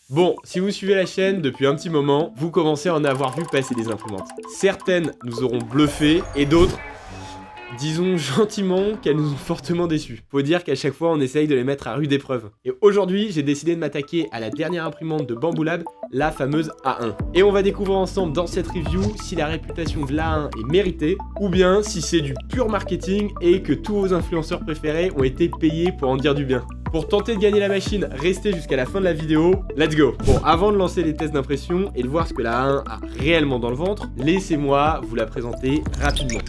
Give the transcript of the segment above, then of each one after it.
Bon, si vous suivez la chaîne depuis un petit moment, vous commencez à en avoir vu passer des imprimantes. Certaines nous auront bluffé et d'autres, disons gentiment qu'elles nous ont fortement déçus. Faut dire qu'à chaque fois on essaye de les mettre à rude épreuve. Et aujourd'hui j'ai décidé de m'attaquer à la dernière imprimante de Bambu Lab, la fameuse A1. Et on va découvrir ensemble dans cette review si la réputation de l'A1 est méritée, ou bien si c'est du pur marketing et que tous vos influenceurs préférés ont été payés pour en dire du bien. Pour tenter de gagner la machine, restez jusqu'à la fin de la vidéo, let's go. Bon, avant de lancer les tests d'impression et de voir ce que la A1 a réellement dans le ventre, laissez-moi vous la présenter rapidement.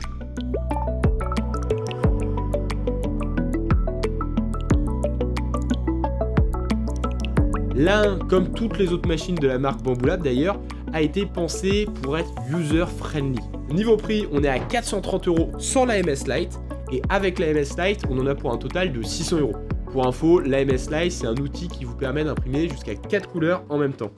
L'A1, comme toutes les autres machines de la marque Bambu Lab d'ailleurs, a été pensée pour être user-friendly. Niveau prix, on est à 430 € sans la MS Lite, et avec la MS Lite, on en a pour un total de 600 €. Pour info, la MS Lite, c'est un outil qui vous permet d'imprimer jusqu'à 4 couleurs en même temps.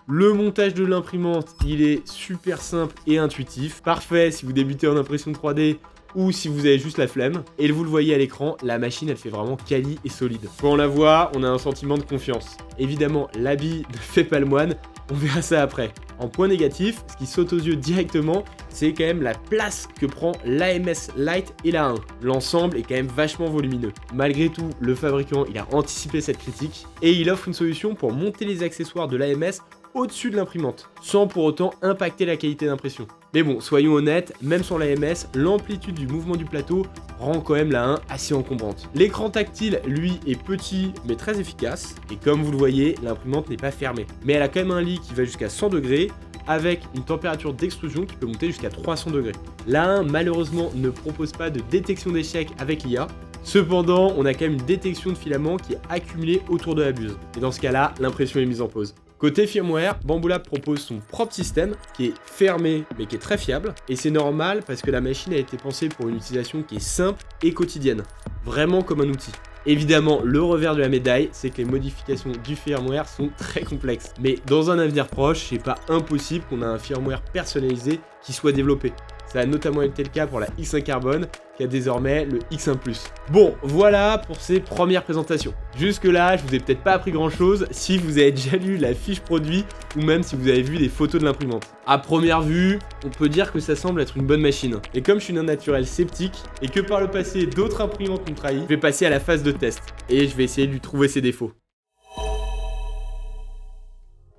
Le montage de l'imprimante, il est super simple et intuitif. Parfait si vous débutez en impression 3D ou si vous avez juste la flemme. Et vous le voyez à l'écran, la machine, elle fait vraiment quali et solide. Quand on la voit, on a un sentiment de confiance. Évidemment, l'habit ne fait pas le moine, on verra ça après. En point négatif, ce qui saute aux yeux directement, c'est quand même la place que prend l'AMS Lite et la 1. L'ensemble est quand même vachement volumineux. Malgré tout, le fabricant, il a anticipé cette critique et il offre une solution pour monter les accessoires de l'AMS au-dessus de l'imprimante, sans pour autant impacter la qualité d'impression. Mais bon, soyons honnêtes, même sans l'AMS, l'amplitude du mouvement du plateau rend quand même la 1 assez encombrante. L'écran tactile, lui, est petit mais très efficace, et comme vous le voyez, l'imprimante n'est pas fermée. Mais elle a quand même un lit qui va jusqu'à 100 degrés, avec une température d'extrusion qui peut monter jusqu'à 300 degrés. La 1, malheureusement, ne propose pas de détection d'échec avec l'IA. Cependant, on a quand même une détection de filament qui est accumulée autour de la buse. Et dans ce cas-là, l'impression est mise en pause. Côté firmware, Bambu Lab propose son propre système qui est fermé mais qui est très fiable. Et c'est normal parce que la machine a été pensée pour une utilisation qui est simple et quotidienne. Vraiment comme un outil. Évidemment, le revers de la médaille, c'est que les modifications du firmware sont très complexes. Mais dans un avenir proche, c'est pas impossible qu'on ait un firmware personnalisé qui soit développé. Ça a notamment été le cas pour la X1 Carbone, qui a désormais le X1+. Bon, voilà pour ces premières présentations. Jusque là, je vous ai peut-être pas appris grand chose si vous avez déjà lu la fiche produit ou même si vous avez vu des photos de l'imprimante. À première vue, on peut dire que ça semble être une bonne machine. Et comme je suis d'un naturel sceptique et que par le passé d'autres imprimantes m'ont trahi, je vais passer à la phase de test et je vais essayer de lui trouver ses défauts.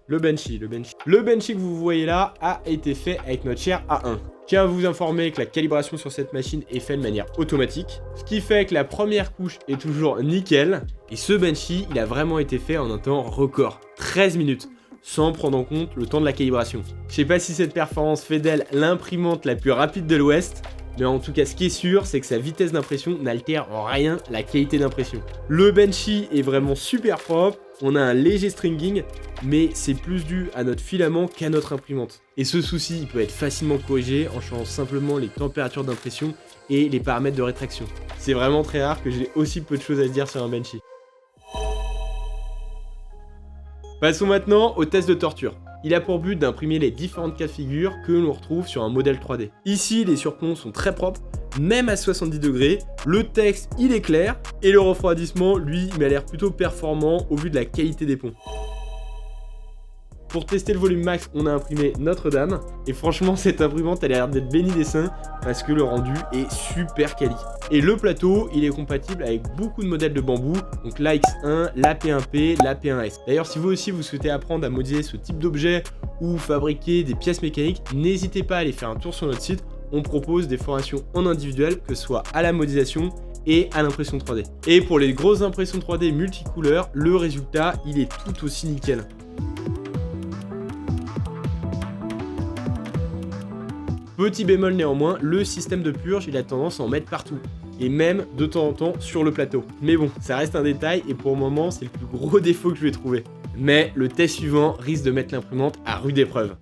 Le Benchy que vous voyez là a été fait avec notre cher A1. Je tiens à vous informer que la calibration sur cette machine est faite de manière automatique, ce qui fait que la première couche est toujours nickel, et ce Benchy, il a vraiment été fait en un temps record, 13 minutes, sans prendre en compte le temps de la calibration. Je sais pas si cette performance fait d'elle l'imprimante la plus rapide de l'Ouest, mais en tout cas ce qui est sûr, c'est que sa vitesse d'impression n'altère en rien la qualité d'impression. Le Benchy est vraiment super propre, on a un léger stringing, mais c'est plus dû à notre filament qu'à notre imprimante. Et ce souci, il peut être facilement corrigé en changeant simplement les températures d'impression et les paramètres de rétraction. C'est vraiment très rare que j'ai aussi peu de choses à dire sur un Benchy. Passons maintenant au test de torture. Il a pour but d'imprimer les différentes cas de figure que l'on retrouve sur un modèle 3D. Ici, les surplombs sont très propres, même à 70 degrés, le texte il est clair, et le refroidissement, lui, il m'a l'air plutôt performant au vu de la qualité des ponts. Pour tester le volume max, on a imprimé Notre-Dame, et franchement cette imprimante elle a l'air d'être bénie des saints, parce que le rendu est super quali. Et le plateau, il est compatible avec beaucoup de modèles de bambou, donc la X1, la P1P, la P1S. D'ailleurs si vous aussi vous souhaitez apprendre à modéliser ce type d'objet, ou fabriquer des pièces mécaniques, n'hésitez pas à aller faire un tour sur notre site, on propose des formations en individuel, que ce soit à la modélisation et à l'impression 3D. Et pour les grosses impressions 3D multicouleurs, le résultat il est tout aussi nickel. Petit bémol néanmoins, le système de purge il a tendance à en mettre partout, et même de temps en temps sur le plateau. Mais bon, ça reste un détail et pour le moment c'est le plus gros défaut que je vais trouver. Mais le test suivant risque de mettre l'imprimante à rude épreuve.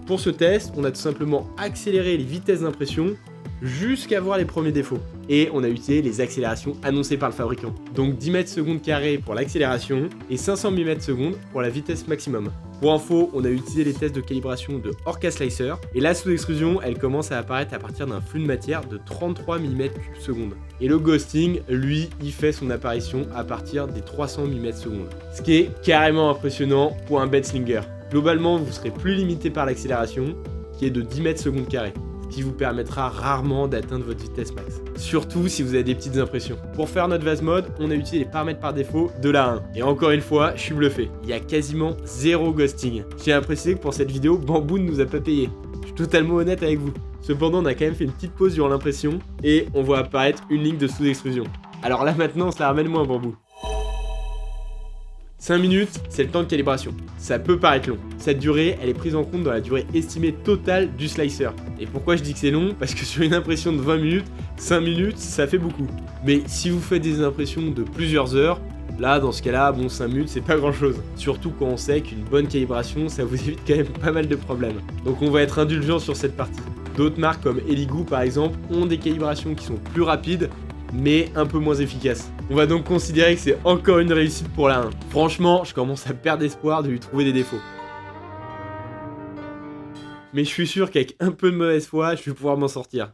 Pour ce test, on a tout simplement accéléré les vitesses d'impression jusqu'à voir les premiers défauts. Et on a utilisé les accélérations annoncées par le fabricant. Donc 10 mètres secondes carrés pour l'accélération et 500 mm/s pour la vitesse maximum. Pour info, on a utilisé les tests de calibration de Orca Slicer et la sous-extrusion, elle commence à apparaître à partir d'un flux de matière de 33 mm3/s. Et le ghosting, lui, il fait son apparition à partir des 300 mm/s. Ce qui est carrément impressionnant pour un bed slinger. Globalement, vous serez plus limité par l'accélération, qui est de 10 mètres secondes carrés, ce qui vous permettra rarement d'atteindre votre vitesse max. Surtout si vous avez des petites impressions. Pour faire notre vase mode, on a utilisé les paramètres par défaut de la 1. Et encore une fois, je suis bluffé. Il y a quasiment zéro ghosting. Je tiens à préciser que pour cette vidéo, Bamboo ne nous a pas payé. Je suis totalement honnête avec vous. Cependant, on a quand même fait une petite pause durant l'impression et on voit apparaître une ligne de sous-extrusion. Alors là maintenant, on se la ramène moins Bamboo. 5 minutes, c'est le temps de calibration. Ça peut paraître long. Cette durée, elle est prise en compte dans la durée estimée totale du slicer. Et pourquoi je dis que c'est long? Parce que sur une impression de 20 minutes, 5 minutes, ça fait beaucoup. Mais si vous faites des impressions de plusieurs heures, là, dans ce cas-là, bon, 5 minutes, c'est pas grand-chose. Surtout quand on sait qu'une bonne calibration, ça vous évite quand même pas mal de problèmes. Donc on va être indulgent sur cette partie. D'autres marques comme Elegoo, par exemple, ont des calibrations qui sont plus rapides, mais un peu moins efficace. On va donc considérer que c'est encore une réussite pour la 1. Franchement, je commence à perdre espoir de lui trouver des défauts. Mais je suis sûr qu'avec un peu de mauvaise foi, je vais pouvoir m'en sortir.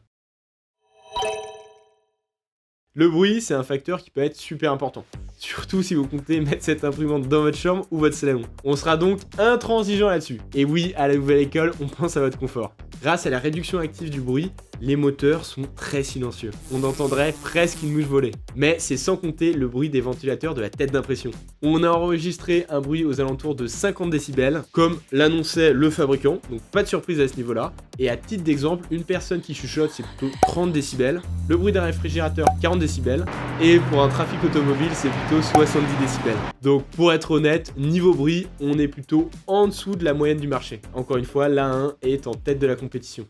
Le bruit, c'est un facteur qui peut être super important. Surtout si vous comptez mettre cette imprimante dans votre chambre ou votre salon. On sera donc intransigeant là-dessus. Et oui, à la nouvelle école, on pense à votre confort. Grâce à la réduction active du bruit, les moteurs sont très silencieux. On entendrait presque une mouche voler. Mais c'est sans compter le bruit des ventilateurs de la tête d'impression. On a enregistré un bruit aux alentours de 50 décibels, comme l'annonçait le fabricant, donc pas de surprise à ce niveau-là. Et à titre d'exemple, une personne qui chuchote, c'est plutôt 30 décibels. Le bruit d'un réfrigérateur, 40 décibels. Et pour un trafic automobile, c'est plutôt 70 décibels. Donc pour être honnête, niveau bruit, on est plutôt en dessous de la moyenne du marché. Encore une fois, l'A1 est en tête de la compétition.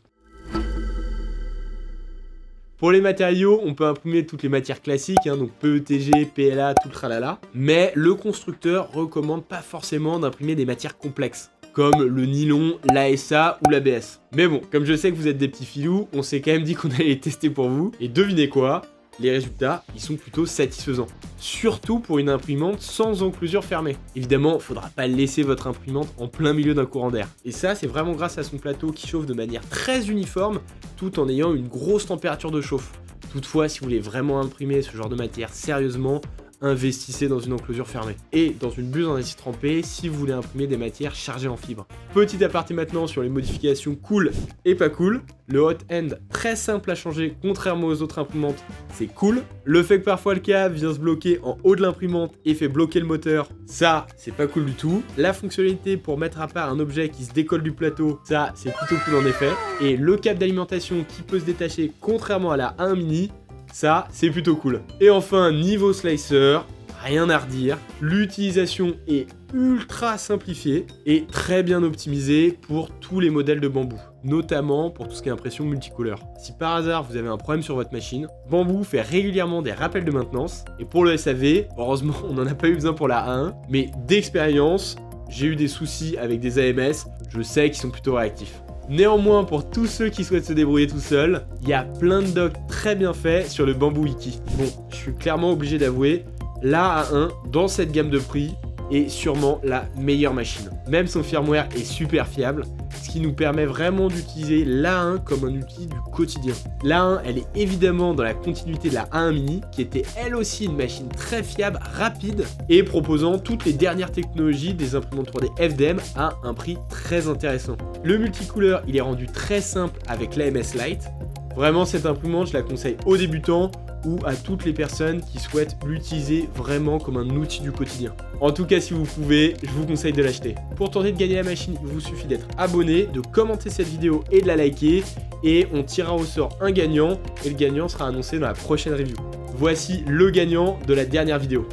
Pour les matériaux, on peut imprimer toutes les matières classiques, donc PETG, PLA, tout le tralala. Mais le constructeur recommande pas forcément d'imprimer des matières complexes, comme le nylon, l'ASA ou l'ABS. Mais bon, comme je sais que vous êtes des petits filous, on s'est quand même dit qu'on allait les tester pour vous. Et devinez quoi? Les résultats, ils sont plutôt satisfaisants. Surtout pour une imprimante sans enclusure fermée. Évidemment, il ne faudra pas laisser votre imprimante en plein milieu d'un courant d'air. Et ça, c'est vraiment grâce à son plateau qui chauffe de manière très uniforme, tout en ayant une grosse température de chauffe. Toutefois, si vous voulez vraiment imprimer ce genre de matière sérieusement, investissez dans une enclosure fermée. Et dans une buse en acier trempé si vous voulez imprimer des matières chargées en fibres. Petit aparté maintenant sur les modifications cool et pas cool. Le hot end, très simple à changer contrairement aux autres imprimantes, c'est cool. Le fait que parfois le câble vient se bloquer en haut de l'imprimante et fait bloquer le moteur, ça c'est pas cool du tout. La fonctionnalité pour mettre à part un objet qui se décolle du plateau, ça c'est plutôt cool en effet. Et le câble d'alimentation qui peut se détacher contrairement à la A1 mini, ça, c'est plutôt cool. Et enfin, niveau slicer, rien à redire. L'utilisation est ultra simplifiée et très bien optimisée pour tous les modèles de Bamboo, notamment pour tout ce qui est impression multicouleur. Si par hasard vous avez un problème sur votre machine, Bamboo fait régulièrement des rappels de maintenance. Et pour le SAV, heureusement, on n'en a pas eu besoin pour la A1, mais d'expérience, j'ai eu des soucis avec des AMS, je sais qu'ils sont plutôt réactifs. Néanmoins, pour tous ceux qui souhaitent se débrouiller tout seuls, il y a plein de docs très bien faits sur le Bamboo Wiki. Bon, je suis clairement obligé d'avouer, la A1, dans cette gamme de prix, est sûrement la meilleure machine. Même son firmware est super fiable, ce qui nous permet vraiment d'utiliser l'A1 comme un outil du quotidien. L'A1, elle est évidemment dans la continuité de la A1 mini, qui était elle aussi une machine très fiable, rapide, et proposant toutes les dernières technologies des imprimantes 3D FDM à un prix très intéressant. Le multicouleur, il est rendu très simple avec l'AMS Lite. Vraiment, cette imprimante, je la conseille aux débutants ou à toutes les personnes qui souhaitent l'utiliser vraiment comme un outil du quotidien. En tout cas, si vous pouvez, je vous conseille de l'acheter. Pour tenter de gagner la machine, il vous suffit d'être abonné, de commenter cette vidéo et de la liker, et on tirera au sort un gagnant, et le gagnant sera annoncé dans la prochaine review. Voici le gagnant de la dernière vidéo.